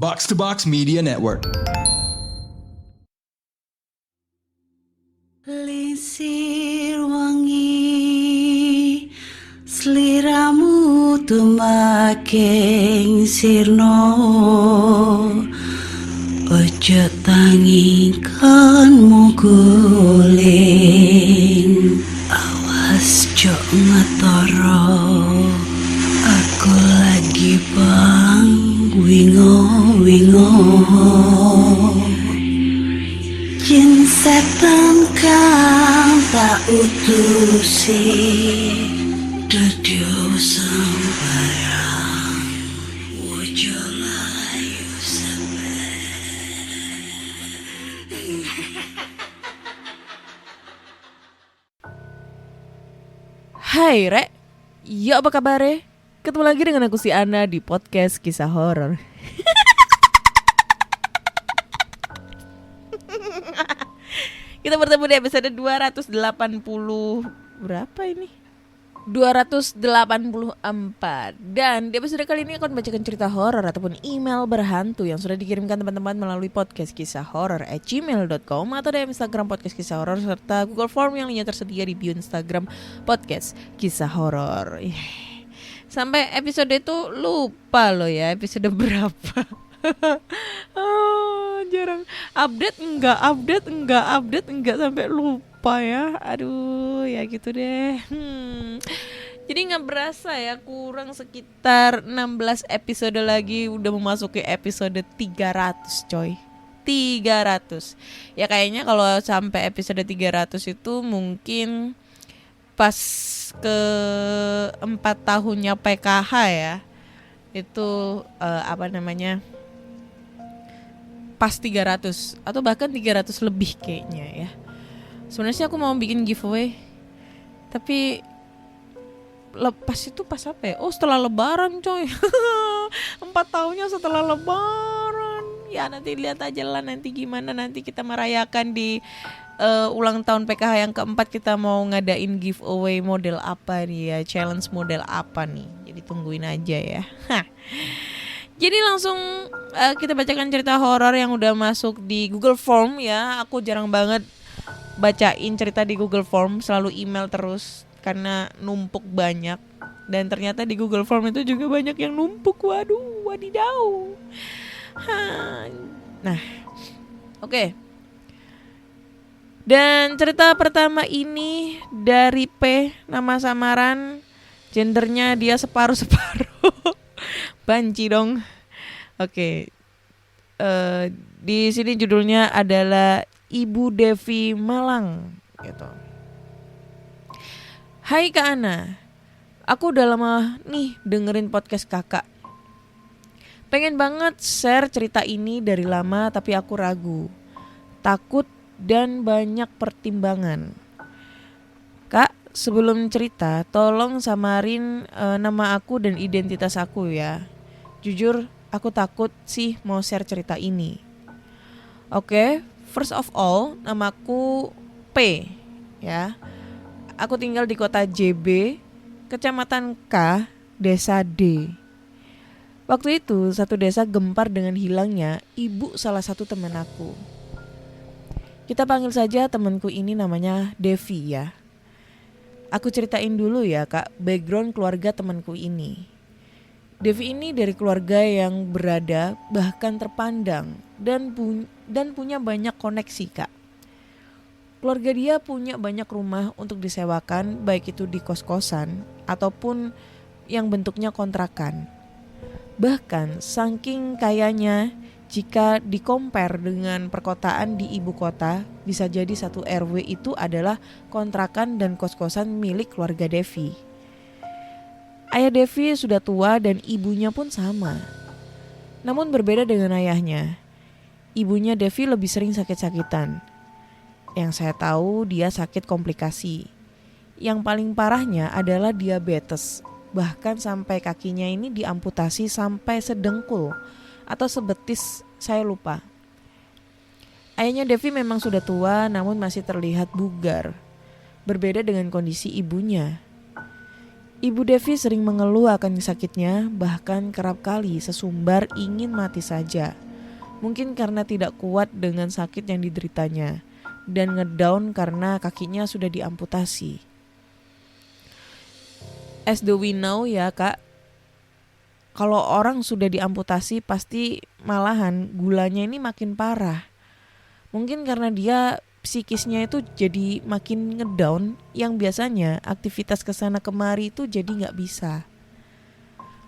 Box to Box Media Network. Lisir wangi seliramu tumaking sirno ojo tangingkanmu guling awas jo ngetoro aku lagi bang wingo Jin setan kang tak utusi Dudu sembarang Wojo layu Hai Rek, ya apa kabar? Ketemu lagi dengan aku si Ana di podcast kisah horor. Kita bertemu di episode 280 berapa ini? 284. Dan di episode kali ini aku akan bacakan cerita horor ataupun email berhantu yang sudah dikirimkan teman-teman melalui podcast kisah horor @gmail.com atau di Instagram podcast kisah horor serta Google Form yang lainnya tersedia di bio Instagram podcast kisah horor. Sampai episode itu lupa loh ya episode berapa. Jarang update enggak sampai lupa ya. Aduh ya gitu deh. Jadi gak berasa ya, kurang sekitar 16 episode lagi udah memasuki episode 300 coy. 300. Ya kayaknya kalau sampai episode 300 itu mungkin pas ke 4 tahunnya PKH ya. Itu pas 300 atau bahkan 300 lebih kayaknya ya. Sebenarnya aku mau bikin giveaway, tapi pas apa ya? Oh setelah lebaran coy. 4 tahunnya setelah lebaran. Ya nanti lihat aja lah nanti gimana nanti kita merayakan di ulang tahun PKH yang keempat. Kita mau ngadain giveaway model apa nih ya, challenge model apa nih. Jadi tungguin aja ya. Jadi langsung kita bacakan cerita horor yang udah masuk di Google Form ya. Aku jarang banget bacain cerita di Google Form, selalu email terus karena numpuk banyak. Dan ternyata di Google Form itu juga banyak yang numpuk. Waduh, wadidaw. Nah, oke. Dan cerita pertama ini dari P, nama samaran, gendernya dia separuh-separuh. Banci dong. Oke. Di sini judulnya adalah Ibu Devi Malang gitu. Hai Kak Ana, aku udah lama nih dengerin podcast kakak. Pengen banget share cerita ini dari lama tapi aku ragu, takut dan banyak pertimbangan. Kak, sebelum cerita tolong samarin nama aku dan identitas aku ya. Jujur aku takut sih mau share cerita ini. Oke, first of all namaku P ya. Aku tinggal di kota JB, kecamatan K, desa D. Waktu itu satu desa gempar dengan hilangnya ibu salah satu teman aku. Kita panggil saja temanku ini namanya Devi ya. Aku ceritain dulu ya Kak, background keluarga temanku ini. Devi ini dari keluarga yang berada bahkan terpandang dan punya banyak koneksi Kak. Keluarga dia punya banyak rumah untuk disewakan, baik itu di kos-kosan ataupun yang bentuknya kontrakan. Bahkan saking kayanya, jika di-compare dengan perkotaan di ibu kota, bisa jadi satu RW itu adalah kontrakan dan kos-kosan milik keluarga Devi. Ayah Devi sudah tua dan ibunya pun sama. Namun berbeda dengan ayahnya. Ibunya Devi lebih sering sakit-sakitan. Yang saya tahu dia sakit komplikasi. Yang paling parahnya adalah diabetes. Bahkan sampai kakinya ini diamputasi sampai sedengkul atau sebetis, saya lupa. Ayahnya Devi memang sudah tua namun masih terlihat bugar. Berbeda dengan kondisi ibunya. Ibu Devi sering mengeluh akan sakitnya, bahkan kerap kali sesumbar ingin mati saja. Mungkin karena tidak kuat dengan sakit yang dideritanya dan ngedown karena kakinya sudah diamputasi. As the we know ya kak, kalau orang sudah diamputasi pasti malahan gulanya ini makin parah. Mungkin karena dia psikisnya itu jadi makin ngedown, yang biasanya aktivitas kesana kemari itu jadi gak bisa.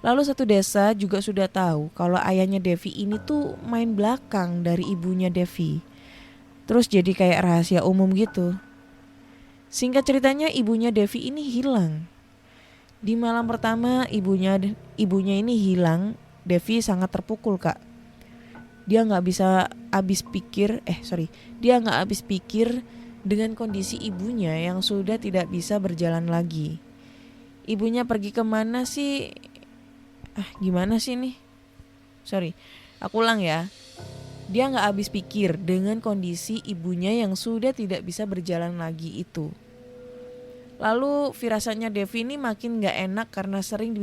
Lalu satu desa juga sudah tahu kalau ayahnya Devi ini tuh main belakang dari ibunya Devi. Terus jadi kayak rahasia umum gitu. Singkat ceritanya ibunya Devi ini hilang. Di malam pertama ibunya ini hilang, Devi sangat terpukul kak. Dia nggak habis pikir dengan kondisi ibunya yang sudah tidak bisa berjalan lagi. Ibunya pergi kemana sih? Gimana sih nih? Aku ulang ya. Dia nggak habis pikir dengan kondisi ibunya yang sudah tidak bisa berjalan lagi itu. Lalu firasatnya Devi ini makin nggak enak karena sering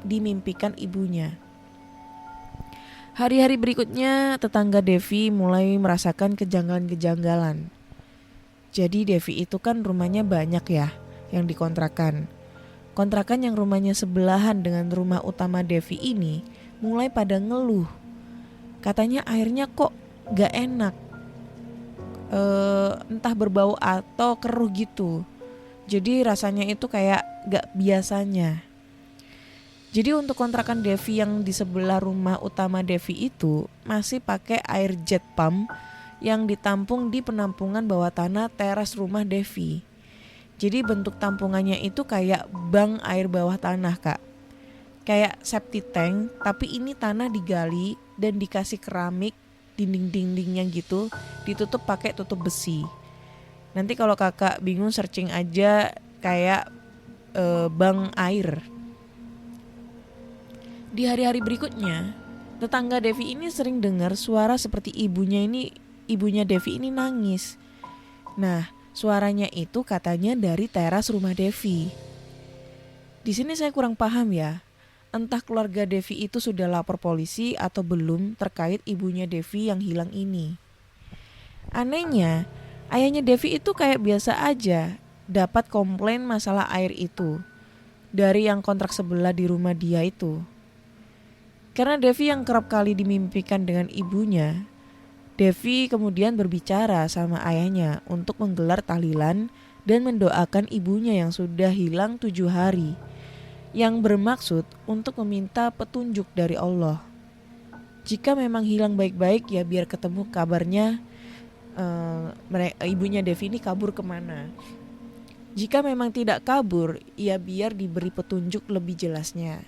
dimimpikan ibunya. Hari-hari berikutnya tetangga Devi mulai merasakan kejanggalan-kejanggalan. Jadi Devi itu kan rumahnya banyak ya yang dikontrakan. Kontrakan yang rumahnya sebelahan dengan rumah utama Devi ini mulai pada ngeluh. Katanya airnya kok gak enak. Entah berbau atau keruh gitu. Jadi rasanya itu kayak gak biasanya. Jadi untuk kontrakan Devi yang di sebelah rumah utama Devi itu masih pakai air jet pump yang ditampung di penampungan bawah tanah teras rumah Devi. Jadi bentuk tampungannya itu kayak bank air bawah tanah kak. Kayak septic tank tapi ini tanah digali dan dikasih keramik dinding-dindingnya gitu, ditutup pakai tutup besi. Nanti kalau kakak bingung searching aja kayak bank air. Di hari-hari berikutnya, tetangga Devi ini sering dengar suara seperti ibunya Devi ini nangis. Nah, suaranya itu katanya dari teras rumah Devi. Di sini saya kurang paham ya. Entah keluarga Devi itu sudah lapor polisi atau belum terkait ibunya Devi yang hilang ini. Anehnya, ayahnya Devi itu kayak biasa aja dapat komplain masalah air itu dari yang kontrak sebelah di rumah dia itu. Karena Devi yang kerap kali dimimpikan dengan ibunya, Devi kemudian berbicara sama ayahnya untuk menggelar tahlilan dan mendoakan ibunya yang sudah hilang 7 hari, yang bermaksud untuk meminta petunjuk dari Allah. Jika memang hilang baik-baik ya biar ketemu kabarnya ibunya Devi ini kabur kemana. Jika memang tidak kabur ya biar diberi petunjuk lebih jelasnya.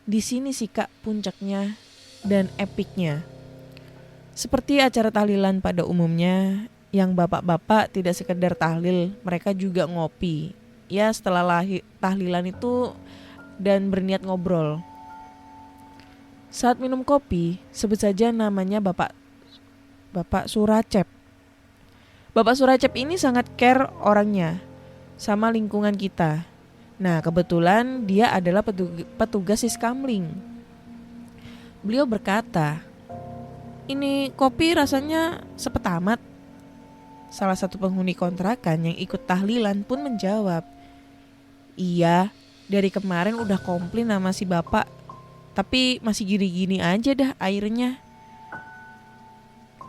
Di sini sih kak puncaknya dan epiknya. Seperti acara tahlilan pada umumnya, yang bapak-bapak tidak sekedar tahlil, mereka juga ngopi. Ya setelah tahlilan itu dan berniat ngobrol. Saat minum kopi, sebut saja namanya Bapak Suracep. Bapak Suracep ini sangat care orangnya sama lingkungan kita. Nah kebetulan dia adalah petugas Siskamling. Beliau berkata, ini kopi rasanya sepet amat. Salah satu penghuni kontrakan yang ikut tahlilan pun menjawab, iya dari kemarin udah komplain sama si bapak, tapi masih gini-gini aja dah airnya.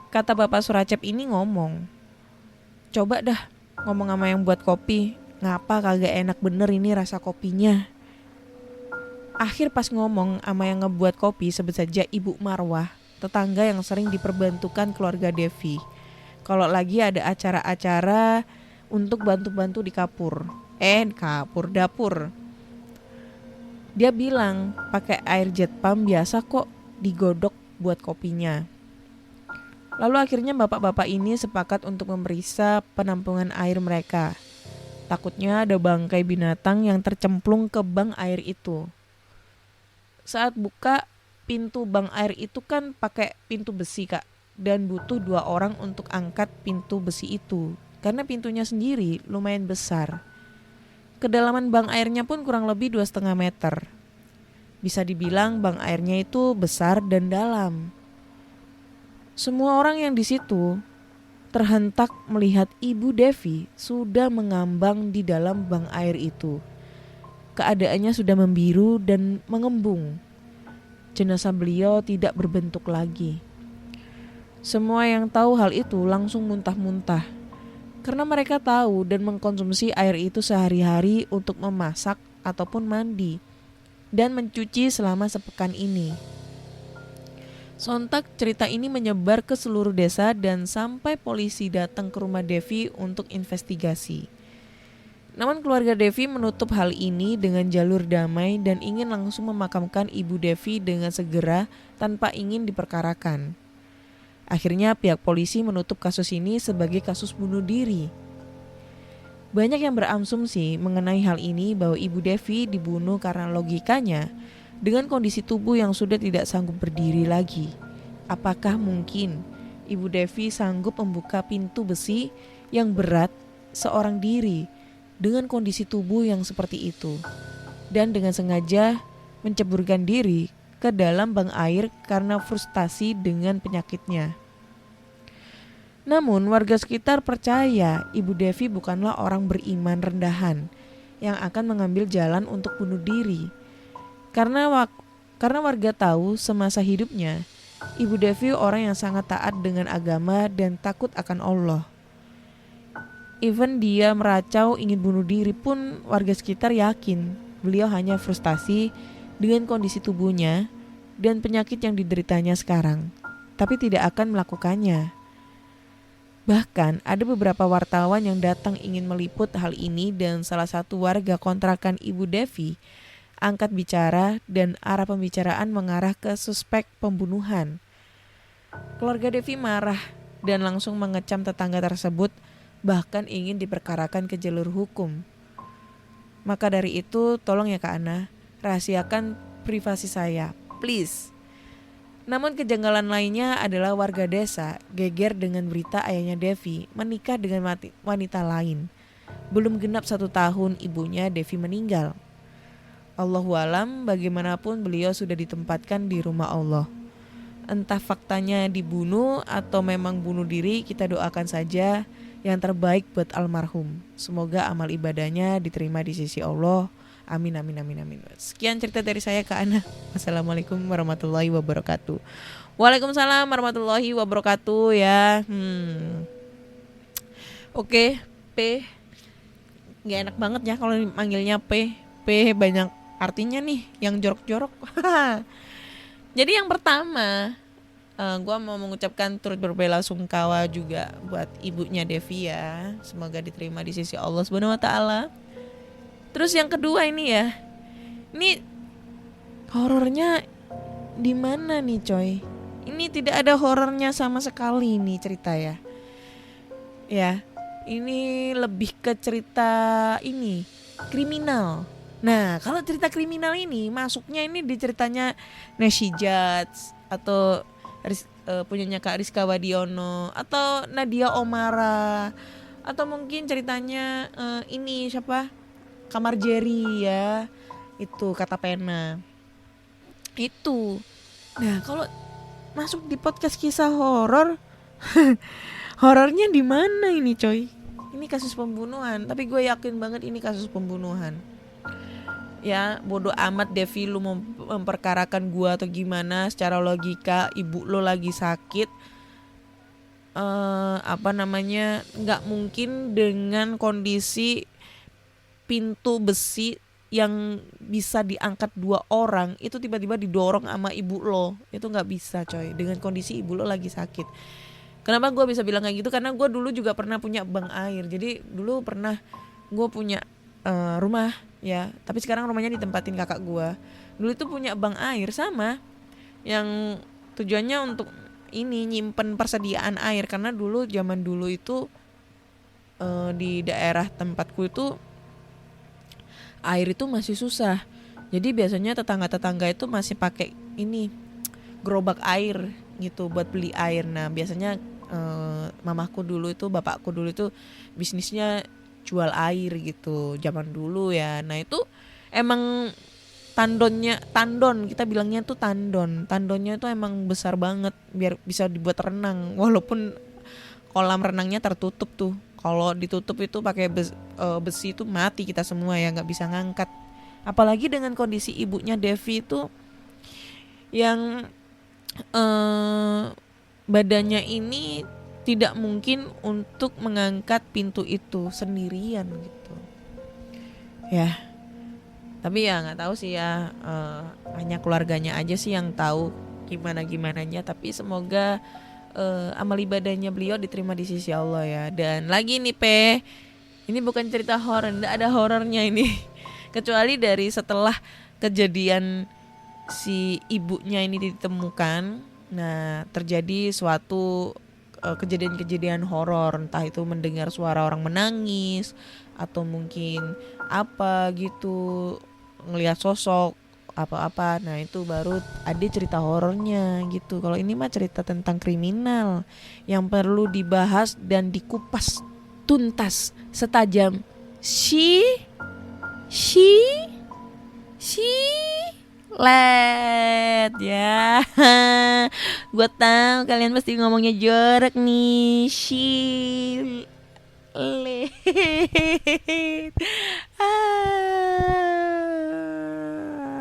Kata Bapak Suracep ini ngomong, coba dah ngomong sama yang buat kopi, ngapa kagak enak bener ini rasa kopinya. Akhir pas ngomong sama yang ngebuat kopi, sebut saja Ibu Marwah, tetangga yang sering diperbantukan keluarga Devi kalau lagi ada acara-acara untuk bantu-bantu di dapur. Dia bilang pakai air jet pump biasa kok digodok buat kopinya. Lalu akhirnya bapak-bapak ini sepakat untuk memeriksa penampungan air mereka. Takutnya ada bangkai binatang yang tercemplung ke bank air itu. Saat buka pintu bank air itu kan pakai pintu besi kak, dan butuh 2 orang untuk angkat pintu besi itu karena pintunya sendiri lumayan besar. Kedalaman bang airnya pun kurang lebih 2,5 meter. Bisa dibilang bang airnya itu besar dan dalam. Semua orang yang di situ terhentak melihat Ibu Devi sudah mengambang di dalam bang air itu. Keadaannya sudah membiru dan mengembung. Jenazah beliau tidak berbentuk lagi. Semua yang tahu hal itu langsung muntah-muntah. Karena mereka tahu dan mengkonsumsi air itu sehari-hari untuk memasak ataupun mandi dan mencuci selama sepekan ini. Sontak cerita ini menyebar ke seluruh desa dan sampai polisi datang ke rumah Devi untuk investigasi. Namun keluarga Devi menutup hal ini dengan jalur damai dan ingin langsung memakamkan Ibu Devi dengan segera tanpa ingin diperkarakan. Akhirnya pihak polisi menutup kasus ini sebagai kasus bunuh diri. Banyak yang berasumsi mengenai hal ini bahwa Ibu Devi dibunuh karena logikanya dengan kondisi tubuh yang sudah tidak sanggup berdiri lagi. Apakah mungkin Ibu Devi sanggup membuka pintu besi yang berat seorang diri dengan kondisi tubuh yang seperti itu dan dengan sengaja menceburkan diri ke dalam bang air karena frustasi dengan penyakitnya? Namun warga sekitar percaya Ibu Devi bukanlah orang beriman rendahan yang akan mengambil jalan untuk bunuh diri. Karena warga tahu semasa hidupnya Ibu Devi orang yang sangat taat dengan agama dan takut akan Allah. Even dia meracau ingin bunuh diri pun warga sekitar yakin beliau hanya frustasi dengan kondisi tubuhnya dan penyakit yang dideritanya sekarang, tapi tidak akan melakukannya. Bahkan ada beberapa wartawan yang datang ingin meliput hal ini dan salah satu warga kontrakan Ibu Devi angkat bicara dan arah pembicaraan mengarah ke suspek pembunuhan. Keluarga Devi marah dan langsung mengecam tetangga tersebut, bahkan ingin diperkarakan ke jalur hukum. Maka dari itu tolong ya Kak Ana, rahasiakan privasi saya, please. Namun kejanggalan lainnya adalah warga desa geger dengan berita ayahnya Devi menikah dengan wanita lain. Belum genap 1 tahun ibunya Devi meninggal. Allahualam, bagaimanapun beliau sudah ditempatkan di rumah Allah. Entah faktanya dibunuh atau memang bunuh diri, kita doakan saja yang terbaik buat almarhum. Semoga amal ibadahnya diterima di sisi Allah. Amin amin amin amin. Sekian cerita dari saya Kak Ana. Wassalamualaikum warahmatullahi wabarakatuh. Waalaikumsalam warahmatullahi wabarakatuh ya. Oke, P. Gak enak banget ya kalau manggilnya P. P banyak artinya nih yang jorok-jorok. Jadi yang pertama, gue mau mengucapkan turut berbelasungkawa juga buat ibunya Devi ya. Semoga diterima di sisi Allah Subhanahu wa taala. Terus yang kedua ini ya, ini horornya di mana nih coy? Ini tidak ada horornya sama sekali nih cerita ya. Ya, ini lebih ke cerita ini kriminal. Nah, kalau cerita kriminal ini masuknya ini di ceritanya Neshy Jats atau punyanya Kak Rizka Wadiono atau Nadia Omara atau mungkin ceritanya ini siapa? Kamar Jerry ya, itu Kata Pena itu. Nah kalau masuk di podcast kisah horor, horornya di mana ini coy? Ini kasus pembunuhan, tapi gue yakin banget ini kasus pembunuhan. Ya bodoh amat Devi lu memperkarakan gue atau gimana, secara logika ibu lo lagi sakit. Nggak mungkin dengan kondisi pintu besi yang bisa diangkat 2 orang itu tiba-tiba didorong sama ibu lo. Itu gak bisa coy, dengan kondisi ibu lo lagi sakit. Kenapa gue bisa bilang kayak gitu? Karena gue dulu juga pernah punya bang air. Jadi dulu pernah gue punya rumah ya, tapi sekarang rumahnya ditempatin kakak gue. Dulu itu punya bang air sama, yang tujuannya untuk ini nyimpen persediaan air. Karena dulu zaman dulu itu di daerah tempatku itu air itu masih susah. Jadi biasanya tetangga-tetangga itu masih pakai ini gerobak air gitu buat beli air. Nah biasanya mamaku dulu itu, bapakku dulu itu bisnisnya jual air gitu zaman dulu ya. Nah itu emang tandon kita bilangnya tuh tandonnya tuh emang besar banget biar bisa dibuat renang, walaupun kolam renangnya tertutup tuh. Kalau ditutup itu pakai besi itu mati kita semua ya, nggak bisa ngangkat. Apalagi dengan kondisi ibunya Devi itu yang badannya ini tidak mungkin untuk mengangkat pintu itu sendirian gitu ya. Tapi ya nggak tahu sih ya, hanya keluarganya aja sih yang tahu gimananya. Tapi semoga amal ibadahnya beliau diterima di sisi Allah ya. Dan lagi nih ini bukan cerita horor, nggak ada horornya ini. Kecuali dari setelah kejadian si ibunya ini ditemukan, nah terjadi suatu kejadian-kejadian horor, entah itu mendengar suara orang menangis atau mungkin apa gitu, ngelihat sosok apa-apa. Nah itu baru ada cerita horornya gitu. Kalau ini mah cerita tentang kriminal yang perlu dibahas dan dikupas tuntas setajam let ya. Gue tahu kalian pasti ngomongnya jorok nih. Let.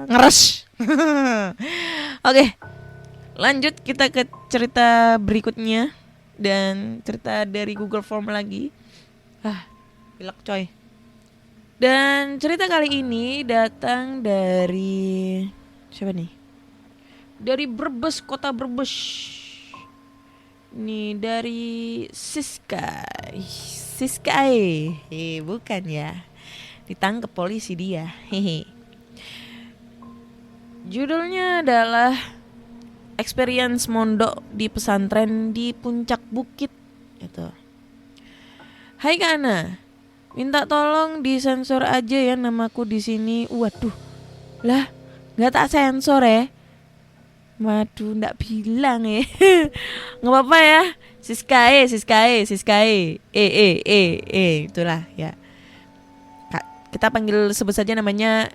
Ngeres. Oke, lanjut kita ke cerita berikutnya. Dan cerita dari Google Form lagi. Pilek coy. Dan cerita kali ini datang dari siapa nih? Dari Brebes, kota Brebes. Nih dari Siska. Bukan ya. Ditangkap polisi dia. Judulnya adalah Experience Mondok di Pesantren di Puncak Bukit. Itu. Hai Kana, minta tolong disensor aja ya namaku di sini. Waduh, lah nggak tak sensor ya. Waduh, nggak bilang ya. Nggak apa-apa ya. Siskae. Itulah ya. Kita panggil sebut saja namanya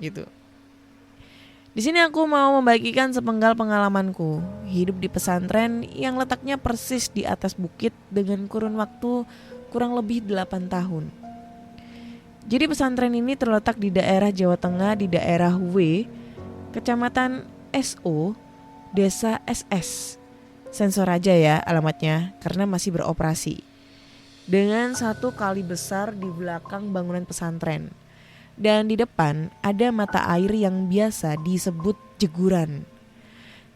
gitu. Di sini aku mau membagikan sepenggal pengalamanku hidup di pesantren yang letaknya persis di atas bukit dengan kurun waktu kurang lebih 8 tahun. Jadi pesantren ini terletak di daerah Jawa Tengah, di daerah W, Kecamatan SO, Desa SS. Sensor aja ya alamatnya karena masih beroperasi. Dengan satu kali besar di belakang bangunan pesantren. Dan di depan ada mata air yang biasa disebut jeguran.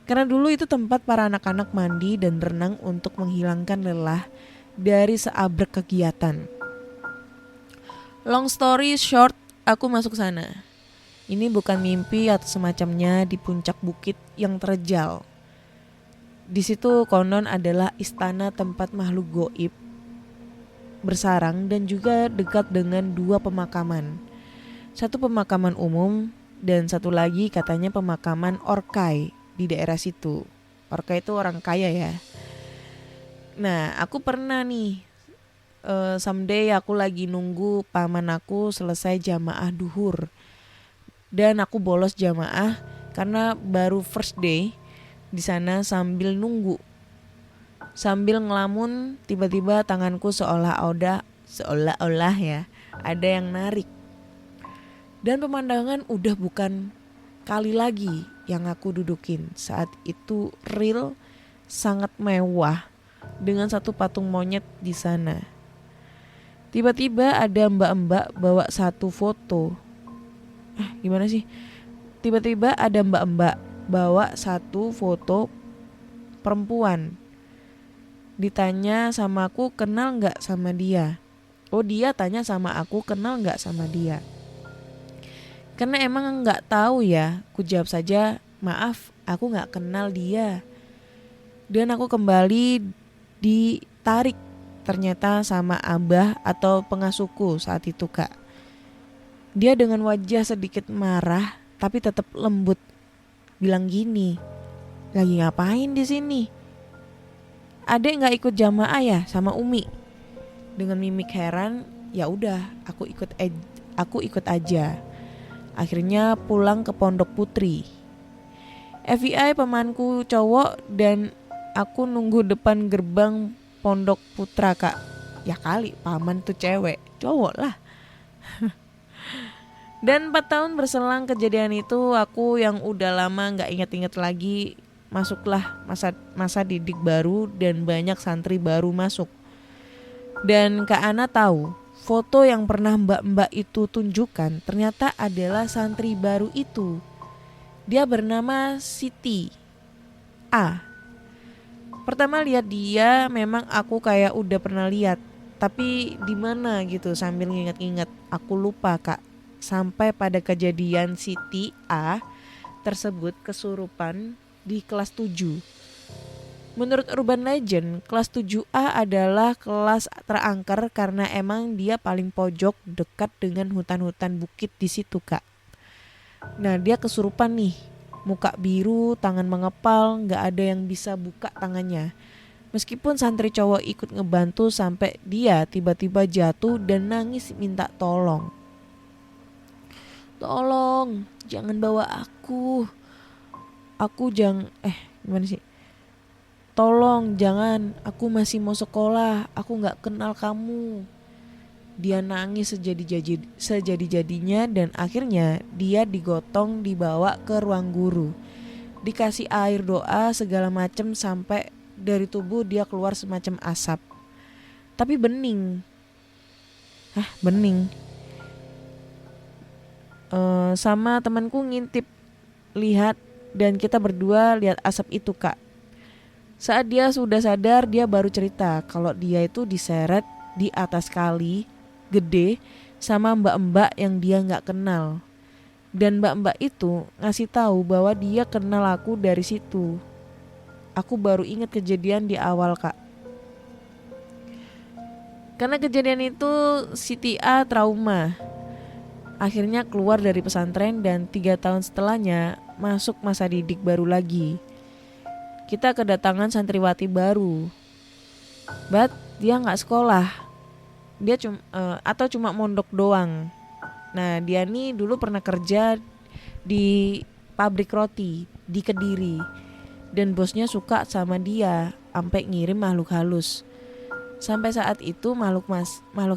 Karena dulu itu tempat para anak-anak mandi dan renang untuk menghilangkan lelah dari seabrek kegiatan. Long story short, aku masuk sana. Ini bukan mimpi atau semacamnya di puncak bukit yang terjal. Di situ konon adalah istana tempat makhluk goib bersarang dan juga dekat dengan 2 pemakaman. Satu pemakaman umum dan satu lagi katanya pemakaman Orkai di daerah situ. Orkai itu orang kaya ya. Nah, aku pernah nih someday aku lagi nunggu paman aku selesai jamaah duhur. Dan aku bolos jamaah karena baru first day di sana sambil nunggu. Sambil ngelamun, tiba-tiba tanganku seolah-olah ya ada yang narik. Dan pemandangan udah bukan kali lagi yang aku dudukin. Saat itu real sangat mewah dengan satu patung monyet di sana. Tiba-tiba ada mbak-mbak bawa satu foto. Gimana sih? Tiba-tiba ada mbak-mbak bawa satu foto perempuan. Ditanya sama aku kenal gak sama dia. Oh, dia tanya sama aku kenal gak sama dia. Karena emang gak tahu ya, ku jawab saja maaf aku gak kenal dia. Dan aku kembali ditarik ternyata sama abah atau pengasuhku saat itu kak. Dia dengan wajah sedikit marah tapi tetap lembut bilang gini, lagi ngapain di sini? Adek nggak ikut jamaah ya sama Umi? Dengan mimik heran, ya udah, aku ikut aja. Akhirnya pulang ke Pondok Putri. FBI pamanku cowok dan aku nunggu depan gerbang Pondok Putra, Kak. Ya kali, paman tuh cewek, cowok lah. Dan 4 tahun berselang kejadian itu, aku yang udah lama gak inget-inget lagi, masuklah masa didik baru dan banyak santri baru masuk. Dan Kak Ana tahu, foto yang pernah mbak-mbak itu tunjukkan ternyata adalah santri baru itu. Dia bernama Siti A. Pertama lihat dia memang aku kayak udah pernah lihat, tapi di mana gitu sambil nginget-nginget, aku lupa, Kak. Sampai pada kejadian Siti A tersebut kesurupan di kelas 7. Menurut urban legend, kelas 7A adalah kelas terangker karena emang dia paling pojok dekat dengan hutan-hutan bukit di situ, Kak. Nah, dia kesurupan nih. Muka biru, tangan mengepal, gak ada yang bisa buka tangannya. Meskipun santri cowok ikut ngebantu sampai dia tiba-tiba jatuh dan nangis minta tolong. Tolong, jangan bawa aku. Gimana sih? Tolong, jangan. Aku masih mau sekolah. Aku gak kenal kamu. Dia nangis sejadi-jadinya dan akhirnya dia digotong dibawa ke ruang guru. Dikasih air doa segala macem sampai dari tubuh dia keluar semacam asap. Tapi bening. Bening. Sama temanku ngintip lihat dan kita berdua lihat asap itu, Kak. Saat dia sudah sadar, dia baru cerita kalau dia itu diseret di atas kali gede sama mbak-mbak yang dia gak kenal. Dan mbak-mbak itu ngasih tahu bahwa dia kenal aku dari situ. Aku baru ingat kejadian di awal, Kak. Karena kejadian itu Siti A trauma. Akhirnya keluar dari pesantren dan 3 tahun setelahnya masuk masa didik baru lagi. Kita kedatangan santriwati baru. But dia gak sekolah. Dia cuma mondok doang. Nah, dia nih dulu pernah kerja di pabrik roti di Kediri. Dan bosnya suka sama dia sampai ngirim makhluk halus. Sampai saat itu makhluk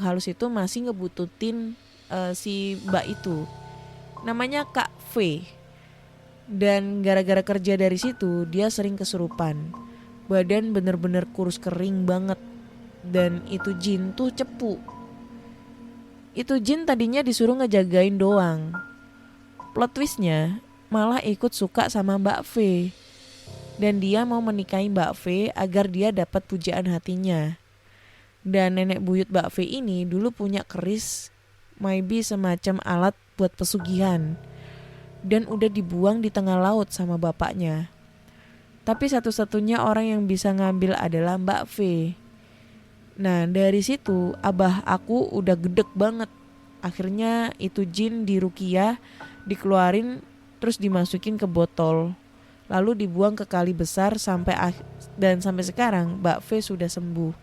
halus itu masih ngebututin si mbak itu. Namanya Kak V. Dan gara-gara kerja dari situ dia sering kesurupan. Badan bener-bener kurus kering banget. Dan itu jin tuh cepu. Itu jin tadinya disuruh ngejagain doang. Plot twistnya malah ikut suka sama Mbak V. Dan dia mau menikahi Mbak V agar dia dapat pujaan hatinya. Dan nenek buyut Mbak V ini dulu punya keris, maybe semacam alat buat pesugihan. Dan udah dibuang di tengah laut sama bapaknya. Tapi satu-satunya orang yang bisa ngambil adalah Mbak V. Nah, dari situ abah aku udah gedek banget. Akhirnya itu jin diruqyah, dikeluarin terus dimasukin ke botol. Lalu dibuang ke kali besar sampai sekarang Mbak V sudah sembuh.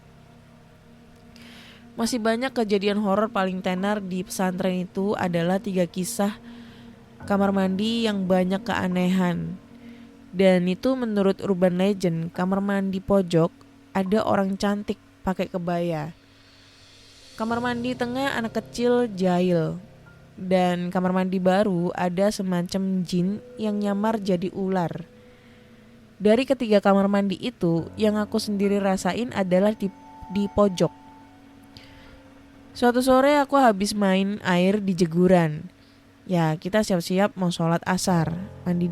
Masih banyak kejadian horor paling tenar di pesantren itu adalah 3 kisah kamar mandi yang banyak keanehan. Dan itu menurut urban legend, kamar mandi pojok ada orang cantik pakai kebaya. Kamar mandi tengah anak kecil jahil. Dan kamar mandi baru ada semacam jin yang nyamar jadi ular. Dari ketiga kamar mandi itu, yang aku sendiri rasain adalah di pojok. Suatu sore aku habis main air di jeguran. Ya, kita siap-siap mau sholat asar. Mandi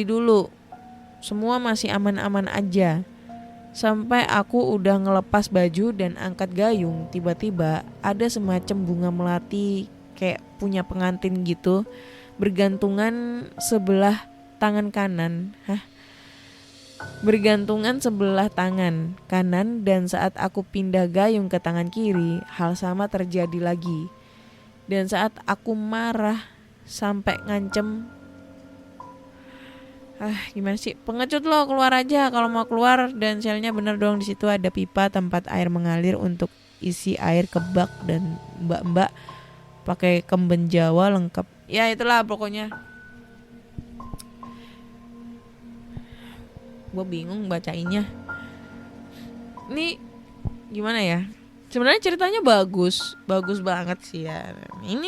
dulu. Semua masih aman-aman aja. Sampai aku udah ngelepas baju dan angkat gayung, tiba-tiba ada semacam bunga melati kayak punya pengantin gitu, bergantungan sebelah tangan kanan. Bergantungan sebelah tangan kanan, dan saat aku pindah gayung ke tangan kiri, hal sama terjadi lagi. Dan saat aku marah sampai ngancem, Gimana sih? Pengecut lo, keluar aja kalau mau keluar. Dan selnya bener dong, di situ ada pipa tempat air mengalir untuk isi air ke bak, dan mbak-mbak pakai kemben Jawa lengkap. Ya itulah pokoknya. Gue bingung bacainnya. Ini gimana ya? Sebenarnya ceritanya bagus banget sih ya. Ini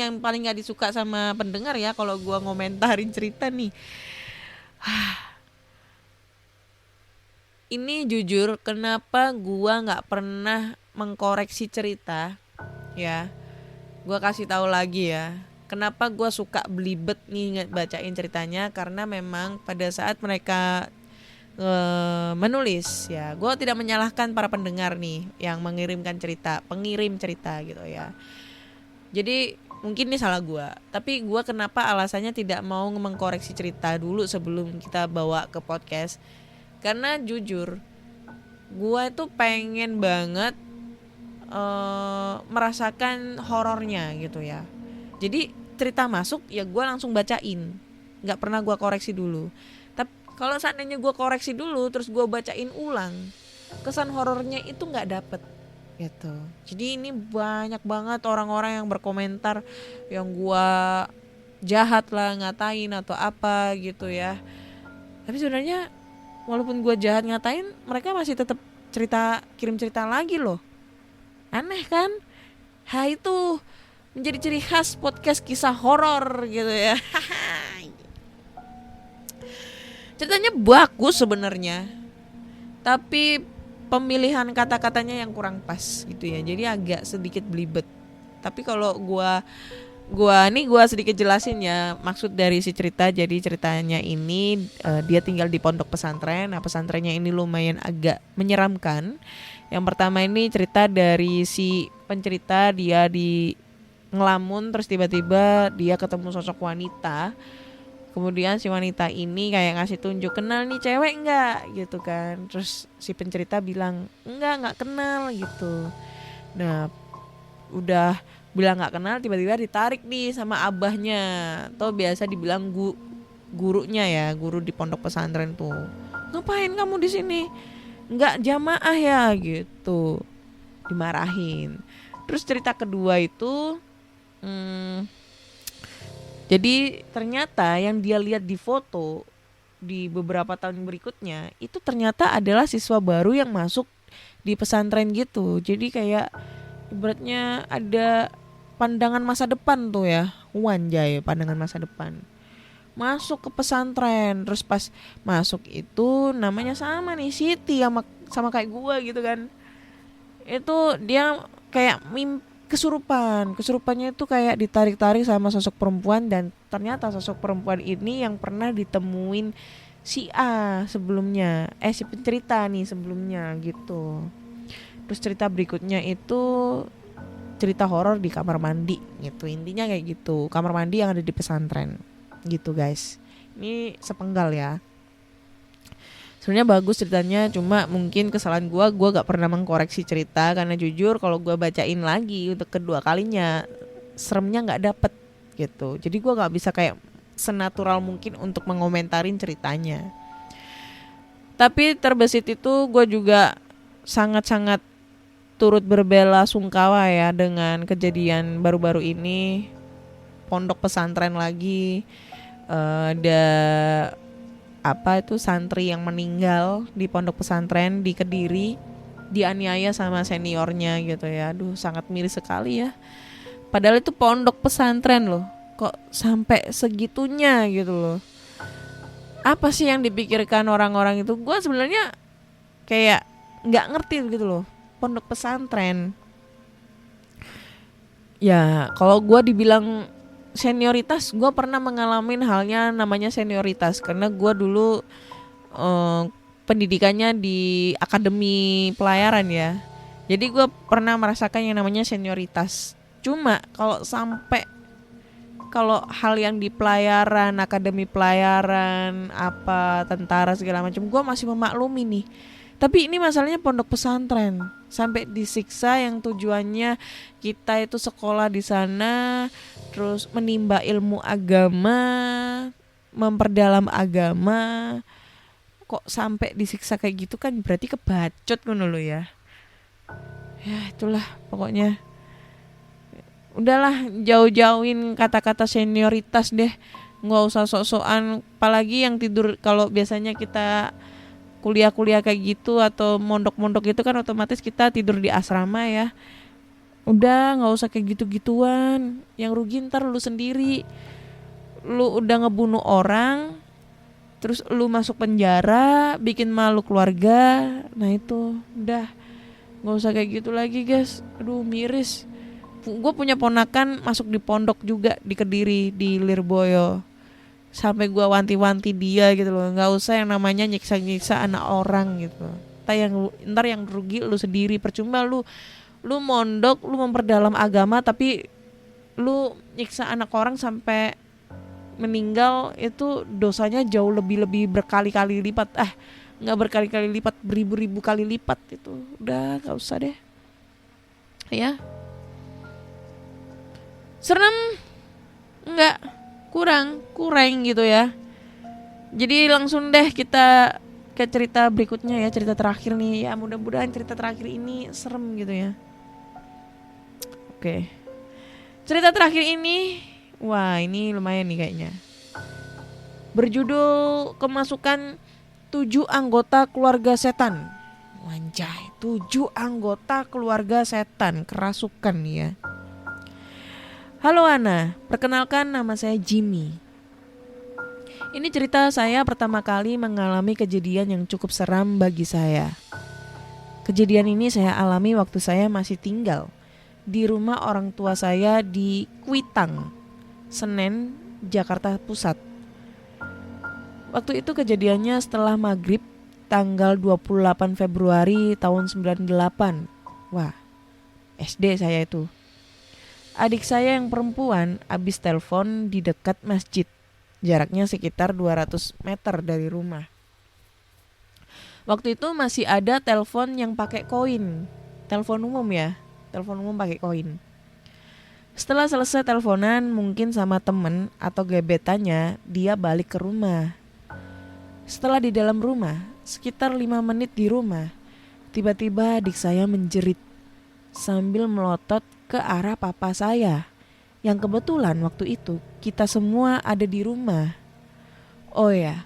yang paling gak disuka sama pendengar ya kalau gue ngomentarin cerita nih. Ini jujur kenapa gue nggak pernah mengkoreksi cerita ya. Gue kasih tahu lagi ya. Kenapa gue suka belibet nih bacain ceritanya, karena memang pada saat mereka menulis ya, gue tidak menyalahkan para pendengar nih yang mengirimkan cerita, pengirim cerita gitu ya. Jadi mungkin ini salah gue, tapi gue kenapa alasannya tidak mau mengkoreksi cerita dulu sebelum kita bawa ke podcast, karena jujur gue itu pengen banget merasakan horornya gitu ya. Jadi cerita masuk ya gue langsung bacain, nggak pernah gue koreksi dulu. Tapi kalau seandainya gue koreksi dulu terus gue bacain ulang, kesan horornya itu nggak dapet gitu. Jadi ini banyak banget orang-orang yang berkomentar yang gue jahat lah, ngatain atau apa gitu ya. Tapi sebenarnya walaupun gue jahat ngatain, mereka masih tetap kirim cerita lagi loh. Aneh kan? Itu menjadi ciri khas podcast kisah horor gitu ya. Ceritanya bagus sebenarnya, tapi pemilihan kata-katanya yang kurang pas gitu ya. Jadi agak sedikit belibet. Tapi kalau gua sedikit jelasin ya maksud dari si cerita. Jadi ceritanya ini dia tinggal di pondok pesantren. Nah, pesantrennya ini lumayan agak menyeramkan. Yang pertama ini cerita dari si pencerita, dia di ngelamun terus tiba-tiba dia ketemu sosok wanita. Kemudian si wanita ini kayak ngasih tunjuk, kenal nih cewek enggak gitu kan. Terus si pencerita bilang enggak kenal gitu. Nah udah bilang nggak kenal, tiba-tiba ditarik nih sama abahnya, atau biasa dibilang gurunya ya, guru di pondok pesantren tuh. Ngapain kamu di sini? Nggak jamaah ya gitu, dimarahin. Terus cerita kedua itu, jadi ternyata yang dia lihat di foto di beberapa tahun berikutnya itu ternyata adalah siswa baru yang masuk di pesantren gitu. Jadi kayak ibaratnya ada pandangan masa depan tuh ya, wanjay, pandangan masa depan. Masuk ke pesantren, terus pas masuk itu namanya sama nih, Siti, sama kayak gua gitu kan. Itu dia kayak kesurupannya itu kayak ditarik-tarik sama sosok perempuan, dan ternyata sosok perempuan ini yang pernah ditemuin si A sebelumnya, si pencerita nih sebelumnya gitu. Terus cerita berikutnya itu cerita horor di kamar mandi gitu. Intinya kayak gitu, kamar mandi yang ada di pesantren gitu guys. Ini sepenggal ya. Sebenarnya bagus ceritanya, cuma mungkin kesalahan gue gak pernah mengkoreksi cerita, karena jujur kalau gue bacain lagi untuk kedua kalinya seremnya gak dapet gitu. Jadi gue gak bisa kayak senatural mungkin untuk mengomentarin ceritanya. Tapi terbesit itu gue juga sangat-sangat turut berbela sungkawa ya dengan kejadian baru-baru ini. Pondok pesantren lagi, ada santri yang meninggal di pondok pesantren di Kediri, dianiaya sama seniornya gitu ya. Aduh, sangat miris sekali ya. Padahal itu pondok pesantren loh, kok sampai segitunya gitu loh. Apa sih yang dipikirkan orang-orang itu? Gue sebenarnya kayak nggak ngerti gitu loh. Pondok pesantren ya, kalau gue dibilang senioritas, gue pernah mengalami halnya namanya senioritas, karena gue dulu pendidikannya di akademi pelayaran ya. Jadi gue pernah merasakan yang namanya senioritas. Cuma kalau hal yang di pelayaran, akademi pelayaran, apa tentara segala macam, gue masih memaklumi nih. Tapi ini masalahnya pondok pesantren, sampai disiksa yang tujuannya kita itu sekolah di sana, terus menimba ilmu agama, memperdalam agama kok sampai disiksa kayak gitu kan berarti kebacot ngono lo ya. Ya itulah pokoknya. Udahlah jauh-jauhin kata-kata senioritas deh. Nggak usah sok-sokan, apalagi yang tidur kalau biasanya kita kuliah-kuliah kayak gitu atau mondok-mondok itu kan otomatis kita tidur di asrama ya. Udah nggak usah kayak gitu-gituan. Yang rugi ntar lu sendiri. Lu udah ngebunuh orang, terus lu masuk penjara, bikin malu keluarga. Nah itu udah nggak usah kayak gitu lagi guys. Aduh miris. Gue punya ponakan masuk di pondok juga di Kediri, di Lirboyo. Sampai gue wanti-wanti dia gitu loh. Nggak usah yang namanya nyiksa-nyiksa anak orang gitu. Ntar yang rugi lu sendiri. Percuma lu mondok, lu memperdalam agama tapi lu nyiksa anak orang sampai meninggal, itu dosanya jauh lebih berkali-kali lipat. Nggak berkali-kali lipat, beribu-ribu kali lipat itu. Udah nggak usah deh ya. Serem nggak, kurang gitu ya. Jadi langsung deh kita ke cerita berikutnya ya, cerita terakhir nih ya. Mudah-mudahan cerita terakhir ini serem gitu ya. Oke, cerita terakhir ini, wah ini lumayan nih kayaknya. Berjudul Kemasukan 7 Anggota Keluarga Setan. Wanjay, 7 anggota keluarga setan kerasukan nih ya. Halo Ana, perkenalkan nama saya Jimmy. Ini cerita saya pertama kali mengalami kejadian yang cukup seram bagi saya. Kejadian ini saya alami waktu saya masih tinggal di rumah orang tua saya di Kuitang, Senen, Jakarta Pusat. Waktu itu kejadiannya setelah maghrib tanggal 28 Februari tahun 98. Wah, SD saya itu. Adik saya yang perempuan habis telepon di dekat masjid. Jaraknya sekitar 200 meter dari rumah. Waktu itu masih ada telepon yang pakai koin. Telepon umum ya. Telepon umum pakai koin. Setelah selesai teleponan mungkin sama temen atau gebetannya, dia balik ke rumah. Setelah di dalam rumah, sekitar 5 menit di rumah, tiba-tiba adik saya menjerit sambil melotot ke arah papa saya, yang kebetulan waktu itu kita semua ada di rumah. Oh ya,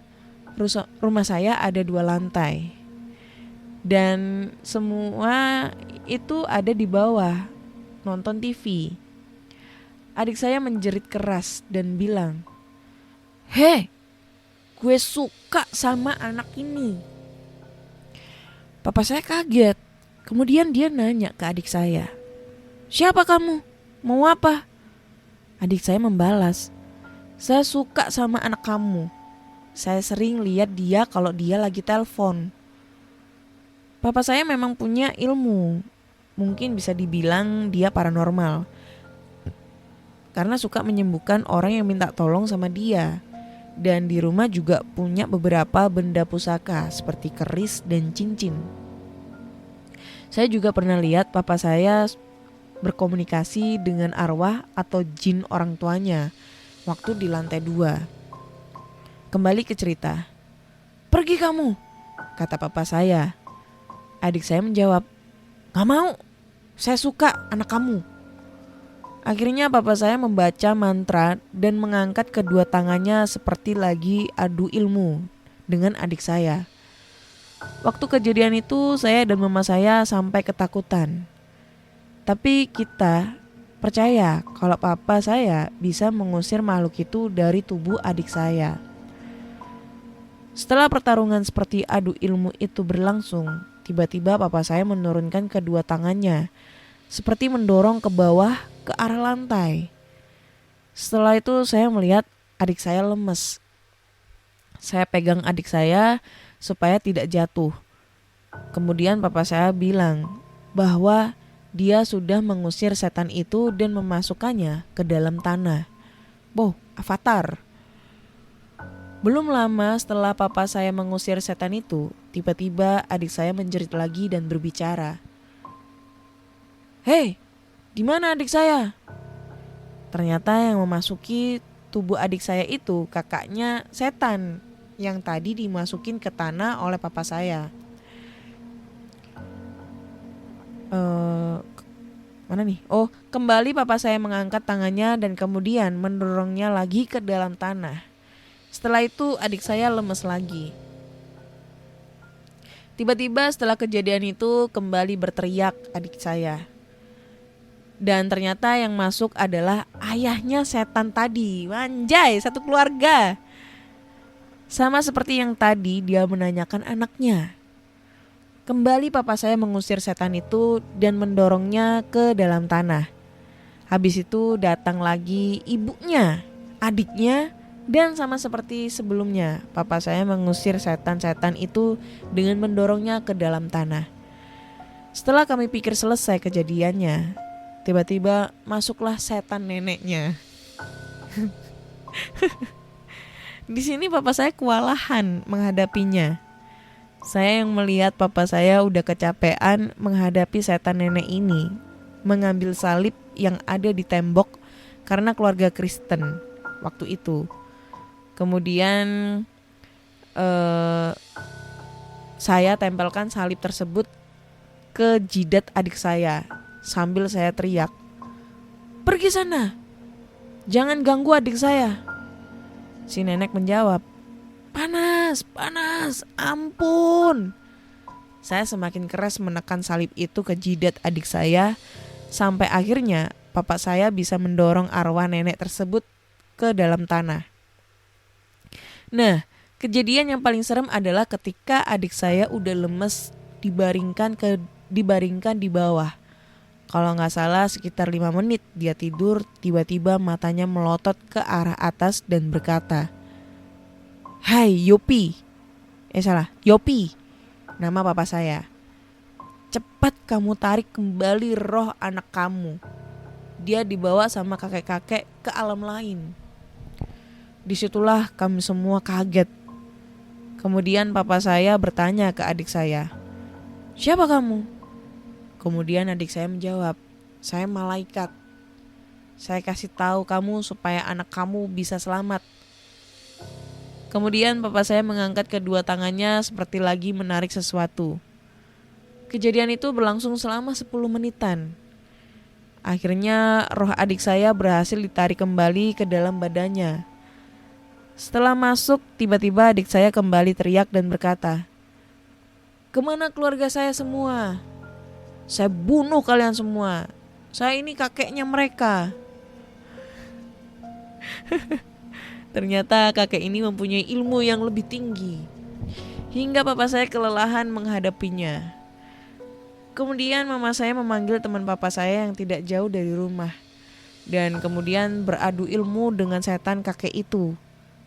rumah saya ada 2 lantai dan semua itu ada di bawah nonton TV. Adik saya menjerit keras dan bilang, "Hei, gue suka sama anak ini." Papa saya kaget. Kemudian dia nanya ke adik saya, "Siapa kamu? Mau apa?" Adik saya membalas, "Saya suka sama anak kamu. Saya sering lihat dia kalau dia lagi telepon." Papa saya memang punya ilmu. Mungkin bisa dibilang dia paranormal. Karena suka menyembuhkan orang yang minta tolong sama dia. Dan di rumah juga punya beberapa benda pusaka seperti keris dan cincin. Saya juga pernah lihat papa saya berkomunikasi dengan arwah atau jin orang tuanya waktu di lantai 2. Kembali ke cerita. "Pergi kamu," kata papa saya. Adik saya menjawab, "Gak mau, saya suka anak kamu." Akhirnya papa saya membaca mantra dan mengangkat kedua tangannya seperti lagi adu ilmu dengan adik saya. Waktu kejadian itu saya dan mama saya sampai ketakutan. Tapi kita percaya kalau papa saya bisa mengusir makhluk itu dari tubuh adik saya. Setelah pertarungan seperti adu ilmu itu berlangsung, tiba-tiba papa saya menurunkan kedua tangannya seperti mendorong ke bawah ke arah lantai. Setelah itu saya melihat adik saya lemes. Saya pegang adik saya supaya tidak jatuh. Kemudian papa saya bilang bahwa dia sudah mengusir setan itu dan memasukkannya ke dalam tanah. Boh, avatar. Belum lama setelah papa saya mengusir setan itu, tiba-tiba adik saya menjerit lagi dan berbicara. "Hei, di mana adik saya?" Ternyata yang memasuki tubuh adik saya itu kakaknya setan yang tadi dimasukin ke tanah oleh papa saya. Mana nih? Oh, kembali papa saya mengangkat tangannya dan kemudian mendorongnya lagi ke dalam tanah. Setelah itu adik saya lemes lagi. Tiba-tiba setelah kejadian itu kembali berteriak adik saya. Dan ternyata yang masuk adalah ayahnya setan tadi. Anjay, satu keluarga. Sama seperti yang tadi dia menanyakan anaknya. Kembali papa saya mengusir setan itu dan mendorongnya ke dalam tanah. Habis itu datang lagi ibunya, adiknya, dan sama seperti sebelumnya, papa saya mengusir setan-setan itu dengan mendorongnya ke dalam tanah. Setelah kami pikir selesai kejadiannya, tiba-tiba masuklah setan neneknya. Di sini papa saya kewalahan menghadapinya. Saya yang melihat papa saya udah kecapean menghadapi setan nenek ini, mengambil salib yang ada di tembok karena keluarga Kristen waktu itu. Kemudian saya tempelkan salib tersebut ke jidat adik saya sambil saya teriak, "Pergi sana, jangan ganggu adik saya." Si nenek menjawab, "Panas, panas, ampun." Saya semakin keras menekan salib itu ke jidat adik saya sampai akhirnya papa saya bisa mendorong arwah nenek tersebut ke dalam tanah. Nah, kejadian yang paling serem adalah ketika adik saya udah lemes dibaringkan di bawah. Kalau nggak salah sekitar 5 menit dia tidur, tiba-tiba matanya melotot ke arah atas dan berkata, "Hai Yopi." Yopi. Nama papa saya. "Cepat kamu tarik kembali roh anak kamu. Dia dibawa sama kakek-kakek ke alam lain." Disitulah kami semua kaget. Kemudian papa saya bertanya ke adik saya, "Siapa kamu?" Kemudian adik saya menjawab, "Saya malaikat. Saya kasih tahu kamu supaya anak kamu bisa selamat." Kemudian papa saya mengangkat kedua tangannya seperti lagi menarik sesuatu. Kejadian itu berlangsung selama 10 menitan. Akhirnya roh adik saya berhasil ditarik kembali ke dalam badannya. Setelah masuk, tiba-tiba adik saya kembali teriak dan berkata, "Kemana keluarga saya semua? Saya bunuh kalian semua. Saya ini kakeknya mereka." Ternyata kakek ini mempunyai ilmu yang lebih tinggi. Hingga papa saya kelelahan menghadapinya. Kemudian mama saya memanggil teman papa saya yang tidak jauh dari rumah. Dan kemudian beradu ilmu dengan setan kakek itu.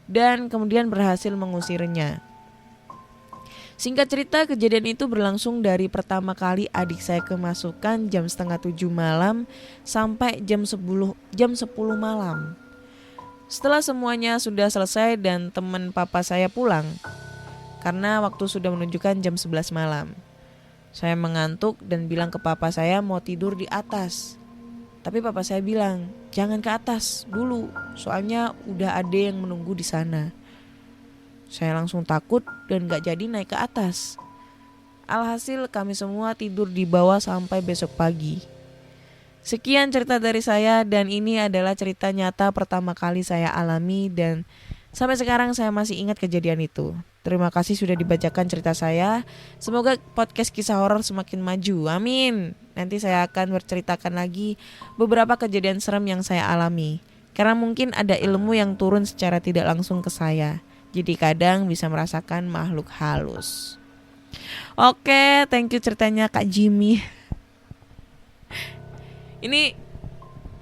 Dan kemudian berhasil mengusirnya. Singkat cerita, kejadian itu berlangsung dari pertama kali adik saya kemasukan jam 6:30 malam sampai jam 10 malam. Setelah semuanya sudah selesai dan teman papa saya pulang, karena waktu sudah menunjukkan jam 11 malam. Saya mengantuk dan bilang ke papa saya mau tidur di atas. Tapi papa saya bilang, "Jangan ke atas dulu, soalnya udah ada yang menunggu di sana." Saya langsung takut dan gak jadi naik ke atas. Alhasil kami semua tidur di bawah sampai besok pagi. Sekian cerita dari saya dan ini adalah cerita nyata pertama kali saya alami dan sampai sekarang saya masih ingat kejadian itu. Terima kasih sudah dibacakan cerita saya. Semoga podcast kisah horor semakin maju. Amin. Nanti saya akan berceritakan lagi beberapa kejadian serem yang saya alami. Karena mungkin ada ilmu yang turun secara tidak langsung ke saya. Jadi kadang bisa merasakan makhluk halus. Oke, thank you ceritanya Kak Jimmy. Ini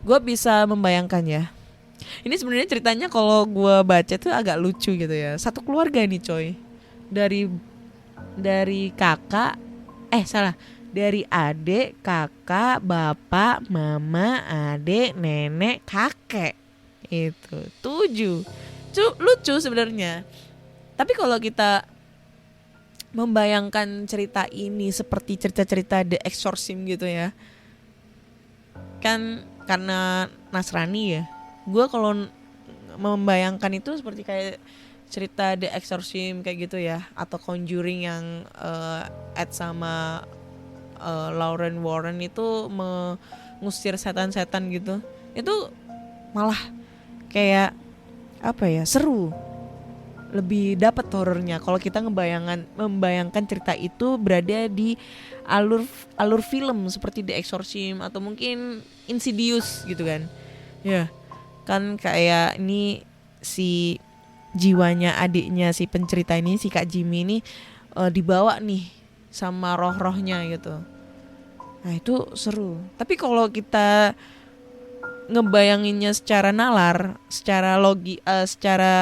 gue bisa membayangkan ya. Ini sebenarnya ceritanya kalau gue baca tuh agak lucu gitu ya. Satu keluarga nih coy. Dari kakak, dari adik, kakak, bapak, mama, adik, nenek, kakek. Itu 7. Lucu sebenarnya. Tapi kalau kita membayangkan cerita ini seperti cerita-cerita The Exorcism gitu ya. Kan karena Nasrani ya. Gue kalau membayangkan itu seperti kayak cerita The Exorcism kayak gitu ya, atau Conjuring yang Ed sama Lauren Warren itu mengusir setan-setan gitu. Itu malah kayak apa ya, seru, lebih dapat horornya kalau kita membayangkan cerita itu berada di alur film seperti The Exorcism atau mungkin Insidious gitu kan. Ya kan, kayak ini si jiwanya adiknya si pencerita ini, si Kak Jimmy ini dibawa nih sama roh-rohnya gitu. Nah itu seru. Tapi kalau kita ngebayanginnya secara nalar, secara secara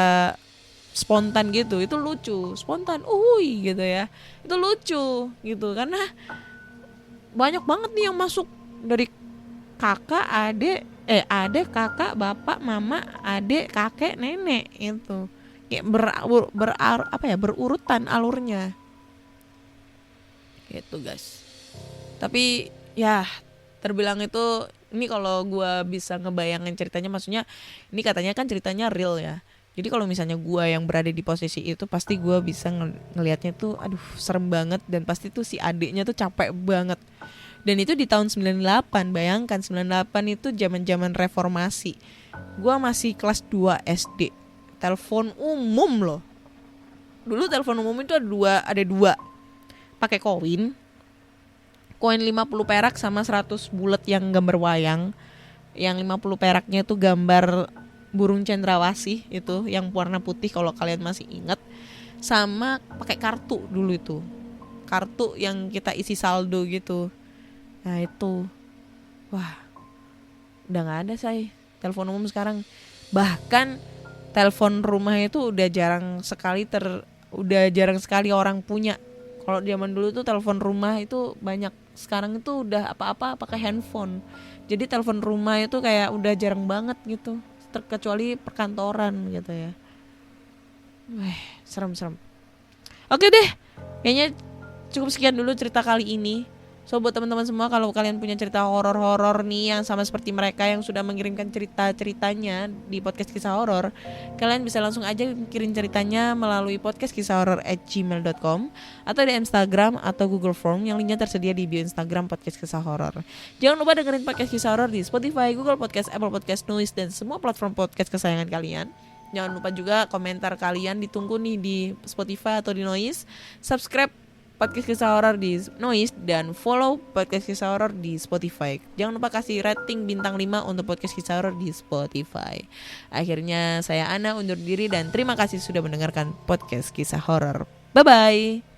spontan gitu, itu lucu, spontan, gitu ya, itu lucu gitu, karena banyak banget nih yang masuk dari kakak, adik, kakak, bapak, mama, adik, kakek, nenek, itu kayak berurutan alurnya, gitu guys. Tapi ya terbilang itu, ini kalau gue bisa ngebayangin ceritanya, maksudnya ini katanya kan ceritanya real ya. Jadi kalau misalnya gue yang berada di posisi itu, pasti gue bisa ngelihatnya tuh, aduh serem banget, dan pasti tuh si adiknya tuh capek banget. Dan itu di tahun 98, bayangkan 98 itu zaman-zaman reformasi. Gue masih kelas 2 SD. Telepon umum loh. Dulu telepon umum itu ada dua. Pakai koin 50 perak sama 100 bulat yang gambar wayang. Yang 50 peraknya tuh gambar burung cendrawasih itu yang warna putih kalau kalian masih ingat, sama pakai kartu dulu itu, kartu yang kita isi saldo gitu. Nah itu, wah, udah nggak ada say telepon umum sekarang. Bahkan telepon rumah itu udah jarang sekali orang punya. Kalau zaman dulu tuh telepon rumah itu banyak, sekarang itu udah apa-apa pakai handphone. Jadi telepon rumah itu kayak udah jarang banget gitu, terkecuali perkantoran gitu ya. Serem-serem. Oke deh, kayaknya cukup sekian dulu cerita kali ini. So buat teman-teman semua, kalau kalian punya cerita horor-horor nih yang sama seperti mereka yang sudah mengirimkan cerita-ceritanya di podcast kisah horor, kalian bisa langsung aja kirim ceritanya melalui podcastkisahhoror@gmail.com atau di Instagram atau Google Form yang linknya tersedia di bio Instagram podcast kisah horor. Jangan lupa dengerin podcast kisah horor di Spotify, Google Podcast, Apple Podcast, Noise, dan semua platform podcast kesayangan kalian. Jangan lupa juga komentar kalian ditunggu nih di Spotify atau di Noise. Subscribe podcast kisah horor di Noise dan follow podcast kisah horor di Spotify. Jangan lupa kasih rating bintang 5 untuk podcast kisah horor di Spotify. Akhirnya saya Ana undur diri dan terima kasih sudah mendengarkan podcast kisah horor. Bye bye.